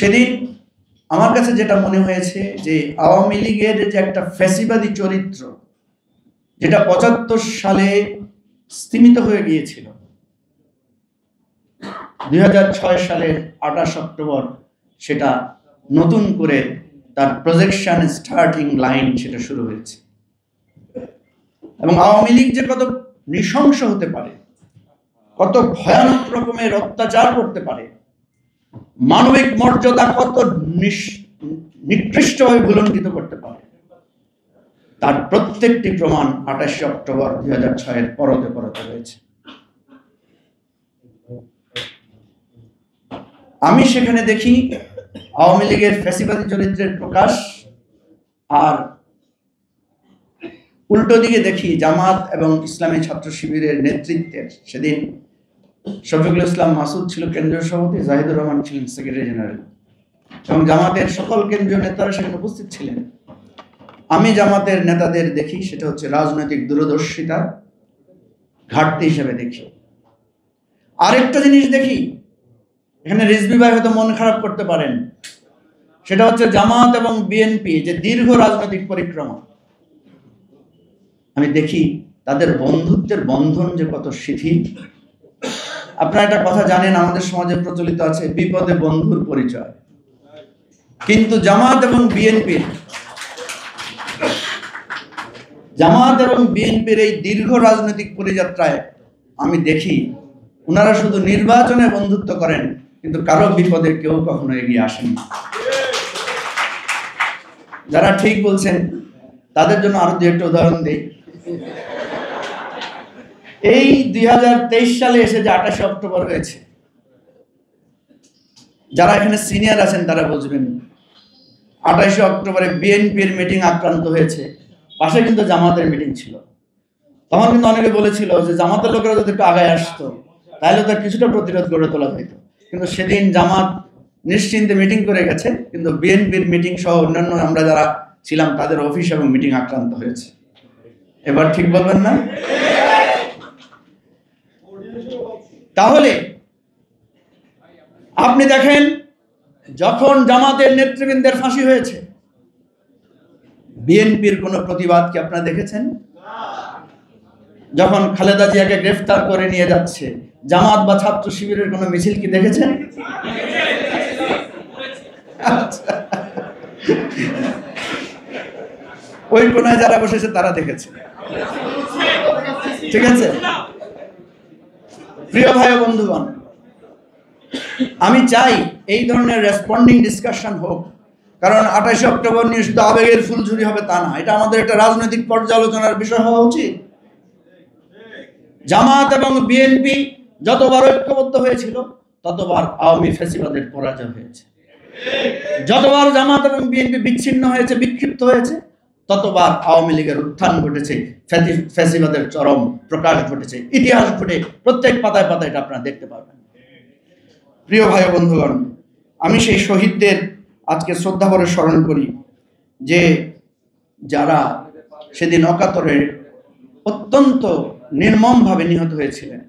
সেদিন আমার কাছে যেটা মনে হয়েছে যে আওয়ামী লীগের যে একটা ফ্যাসিবাদী চরিত্র, যেটা ৭৫ সালে স্তিমিত হয়ে গিয়েছিল, ২০০৬ সালের ২৮ অক্টোবর সেটা নতুন করে তার প্রজেকশন স্টার্টিং লাইন সেটা শুরু হয়েছে। এবং আওয়ামী লীগ যে কত নৃশংস হতে পারে, কত ভয়ানক রকমের অত্যাচার করতে পারে, মানবিক মর্যাদা কত নিকৃষ্টভাবে ভুলণ্ঠিত করতে পারে, তার প্রত্যেকটি প্রমাণ ২৮ অক্টোবর ২০০৬-এর পরতে পরতে রয়েছে। আমি সেখানে দেখি আওয়ামী লীগের ফ্যাসিবাদী চরিত্রের প্রকাশ, আর উল্টো দিকে দেখি জামাত এবং ইসলামী ছাত্র শিবিরের নেতৃত্বের, সেদিন শফিকুল ইসলাম মাসুদ ছিল কেন্দ্রীয় সভাপতি, জাহিদুর রহমান ছিলেন সেক্রেটারি জেনারেল, এবং জামাতের সকল কেন্দ্রীয় নেতারা সেখানে উপস্থিত ছিলেন। আমি জামাতের নেতাদের দেখি সেটা হচ্ছে রাজনৈতিক দূরদর্শিতা ঘাটতি হিসেবে দেখি। আরেকটা জিনিস দেখি, এখানে রিজভী ভাই হয়তো মন খারাপ করতে পারেন, সেটা হচ্ছে জামাত এবং বিএনপি যে দীর্ঘ রাজনৈতিক পরিক্রমা, আমি দেখি তাদের বন্ধুত্বের বন্ধন যে কত শিথিল। আপনারা একটা কথা জানেন, আমাদের সমাজে প্রচলিত আছে বিপদে বন্ধুর পরিচয়, কিন্তু জামাত এবং বিএনপির এই দীর্ঘ রাজনৈতিক পরিযাত্রায় আমি দেখি ওনারা শুধু নির্বাচনে বন্ধুত্ব করেন, কিন্তু কারো বিপদে কেউ কখনো এগিয়ে আসেন না। যারা ঠিক বলছেন তাদের জন্য আরো দু একটা উদাহরণ দিই। এই ২০২৩ সালে এসে যে ২৮ অক্টোবর হয়েছে, যারা এখানে সিনিয়র আছেন তারা বুঝবেন, ২৮ অক্টোবরে বিএনপির মিটিং আক্রান্ত হয়েছে, পাশে কিন্তু জামাতের মিটিং ছিল। তখন কিন্তু অনেকে বলেছিল যে জামাতের লোকেরা যদি একটু আগায় আসতো তাহলে তার কিছুটা প্রতিরোধ গড়ে তোলা হইত, কিন্তু সেদিন জামাত নিশ্চিন্তে মিটিং করে গেছে, কিন্তু বিএনপির মিটিং সহ অন্যান্য আমরা যারা ছিলাম তাদের অফিস এবং মিটিং আক্রান্ত হয়েছে। এবার ঠিক বলবেন না? তাহলে আপনি দেখেন, যখন জামাতের নেতৃবৃন্দের ফাঁসি হয়েছে, বিএনপির কোনো প্রতিবাদ কি আপনারা দেখেছেন? যখন খালেদা জিয়াকে গ্রেফতার করে নিয়ে যাচ্ছে, জামাত বা ছাত্র শিবিরের কোনো মিছিল কি দেখেছেন? ওই কোনায় যারা বসেছে তারা দেখেছে, ঠিক আছে? প্রিয় ভাই ও বন্ধুগণ, আমি চাই এই ধরনের রেসপন্ডিং ডিসকাশন হোক, কারণ ২৮ অক্টোবর নিয়ে শুধু আবেগের ফুলঝুরি হবে তা না, এটা আমাদের একটা রাজনৈতিক পর্যালোচনার বিষয় হওয়া উচিত। জামাত এবং বিএনপি যতবার ঐক্যবদ্ধ হয়েছিল ততবার আওয়ামী ফ্যাসিবাদের পরাজয় হয়েছে, যতবার জামাত এবং বিএনপি বিচ্ছিন্ন হয়েছে, বিক্ষিপ্ত হয়েছে, ততবার আওয়ামী লীগের উত্থান ঘটেছে, ফ্যাসিবাদের চরম প্রকাশ ঘটেছে। ইতিহাস ঘটে প্রত্যেক পাতায় পাতায় এটা আপনারা দেখতে পাবেন। প্রিয় ভাই বন্ধুগণ, আমি সেই শহীদদের আজকে শ্রদ্ধা করে স্মরণ করি, যে যারা সেদিন অকাতরে অত্যন্ত নির্মমভাবে নিহত হয়েছিলেন।